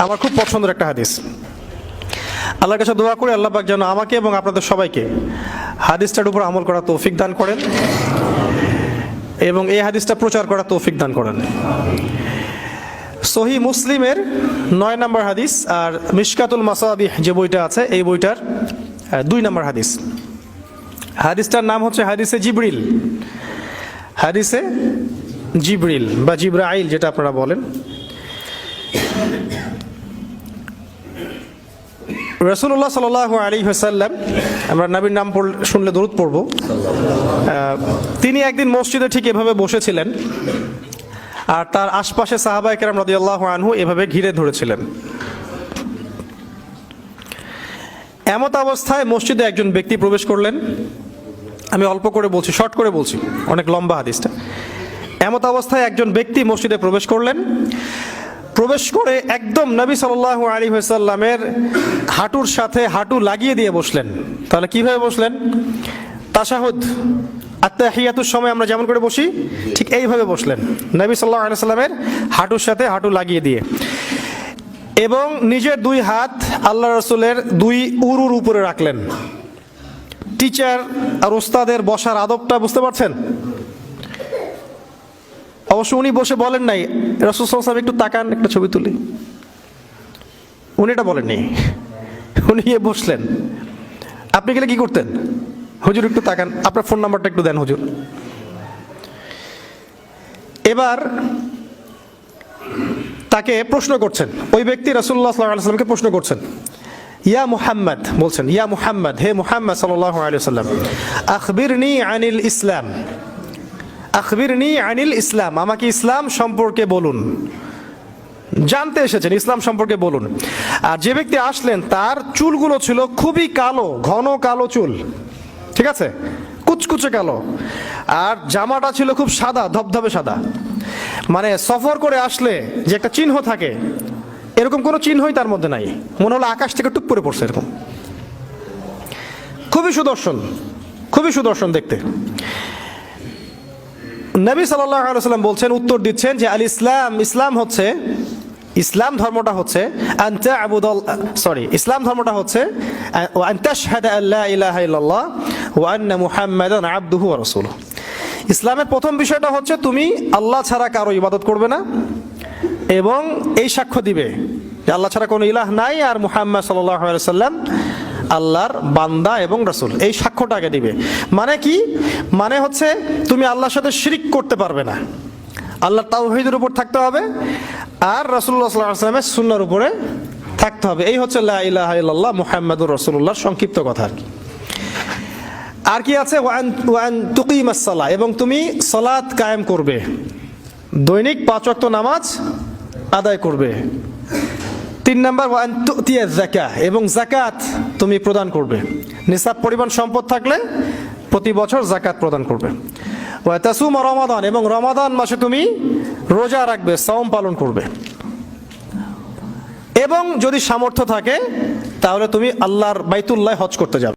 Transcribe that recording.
আমার খুব পছন্দের একটা হাদিস। আল্লাহর কাছে দোয়া করি আল্লাহ পাক যেন আমাকে এবং আপনাদের সবাইকে হাদিসটার উপর আমল করার তৌফিক দান করেন এবং এই হাদিসটা প্রচার করার তৌফিক দান করেন। সহিহ মুসলিমের 9 নম্বর হাদিস আর মিশকাতুল মাসাবিহ যে বইটা আছে এই বইটার 2 নম্বর হাদিস। হাদিসটার নাম হচ্ছে হাদিসে জিবরিল। হাদিসে জিবরিল বা জিব্রাইল যেটা আপনারা বলেন। রাসূলুল্লাহ সাল্লাল্লাহু আলাইহি ওয়াসাল্লাম, আমরা নবীর নাম শুনলে দরুদ পড়ব, তিনি একদিন মসজিদে ঠিক এভাবে বসেছিলেন আর তার আশপাশে সাহাবায়ে কেরাম রাদিয়াল্লাহু আনহু এভাবে ঘিরে ধরেছিলেন। এমত অবস্থায় মসজিদে একজন ব্যক্তি প্রবেশ করলেন। আমি অল্প করে বলছি, শর্ট করে বলছি, অনেক লম্বা হাদিসটা। এমত অবস্থায় একজন ব্যক্তি মসজিদে প্রবেশ করলেন। প্রবেশ করে একদম নবী সাল্লাল্লাহু আলাইহি ওয়াসাল্লামের হাঁটুর সাথে হাঁটু লাগিয়ে দিয়ে বসলেন। তাহলে কিভাবে বসলেন? তাশাহুদ আত্তাহিয়াতুর সময় আমরা যেমন করে বসি ঠিক এইভাবে বসলেন, নবী সাল্লাল্লাহু আলাইহি ওয়াসাল্লামের হাঁটুর সাথে হাঁটু লাগিয়ে দিয়ে, এবং নিজের 2 হাত আল্লাহ রাসূলের 2 উরুর উপরে রাখলেন। টিচার আর ওস্তাদের বসার আদবটা বুঝতে পারছেন? অবশ্য উনি বসে বলেন নাই রাসূল সাল্লাল্লাহু আলাইহি ওয়াসাল্লাম একটু তাকান, একটা ছবি তুলি, উনি এটা বলেননি। উনি গিয়ে বসলেন। আপনি গেলে কি করতেন? হুজুর একটু তাকান, আপনার ফোন নাম্বারটা একটু দেন হুজুর। এবার তাকে প্রশ্ন করছেন, ওই ব্যক্তি রাসূলুল্লাহ সাল্লাল্লাহু আলাইহি ওয়াসাল্লামকে প্রশ্ন করছেন, ইয়া মুহাম্মদ, বলছেন ইয়া মুহাম্মদ, হে মুহাম্মদ সাল্লাল্লাহু আলাইহি ওয়াসাল্লাম, আখবিরনি আনিল ইসলাম, আখবিরনি আনিল ইসলাম, আমাকে ইসলাম সম্পর্কে বলুন। জানতে এসেছেন, ইসলাম সম্পর্কে বলুন। আর যে ব্যক্তি আসলেন তার চুলগুলো ছিল খুবই কালো, ঘন কালো চুল, ঠিক আছে, কুচকুচে কালো, আর জামাটা ছিল খুব সাদা, ধবধবে সাদা। মানে সফর করে আসলে যে একটা চিহ্ন থাকে, এরকম কোনো চিহ্নই তার মধ্যে নাই, মনে হলো আকাশ থেকে টুপ করে পড়ছে এরকম। খুবই সুদর্শন, খুবই সুদর্শন দেখতে। নবী সাল্লাল্লাহু আলাইহি ওয়াসাল্লাম বলছেন, উত্তর দিচ্ছেন যে আল ইসলাম, ইসলাম হচ্ছে, ইসলাম ধর্মটা হচ্ছে ইসলাম ধর্মটা হচ্ছে আন তাশহাদা আল্লা ইলাহা ইল্লাল্লাহ ওয়া আন্না মুহাম্মাদান আবদুহু ওয়া রাসূলুহু। ইসলামের প্রথম বিষয়টা হচ্ছে তুমি আল্লাহ ছাড়া কারো ইবাদত করবে না এবং এই সাক্ষ্য দিবে যে আল্লাহ ছাড়া কোনো ইলাহ নাই আর মুহাম্মদ সাল্লাল্লাহু আলাইহি ওয়াসাল্লাম আল্লাহর বান্দা এবং রাসূল। এই সাক্ষ্যটাকে দিবে। মানে কি? মানে হচ্ছে তুমি আল্লাহর সাথে শিরিক করতে পারবে না, আল্লাহর তাওহীদের উপর থাকতে হবে আর রাসূলুল্লাহ সাল্লাল্লাহু আলাইহি ওয়াসাল্লামের সুন্নাহর উপরে থাকতে হবে। এই হচ্ছে লা ইলাহা ইল্লাল্লাহ মুহাম্মাদুর রাসূলুল্লাহর সংক্ষিপ্ত কথা আর কি। আর কি আছে? ওয়ান তুকিমাস সালাহ, এবং তুমি সালাত কায়েম করবে, দৈনিক 5 ওয়াক্ত নামাজ আদায় করবে। 3 নাম্বার ওয়ান তুতিয়াজ যাকাত, এবং যাকাত তুমি প্রদান করবে, নিসাব পরিমাণ সম্পদ থাকলে প্রতি বছর যাকাত প্রদান করবে। ওয়া তাসুম রমাদান, এবং রমাদান মাসে তুমি রোজা রাখবে, সাওম পালন করবে, এবং যদি সামর্থ্য থাকে তাহলে তুমি আল্লাহর বাইতুল্লাহ হজ করতে যাবে।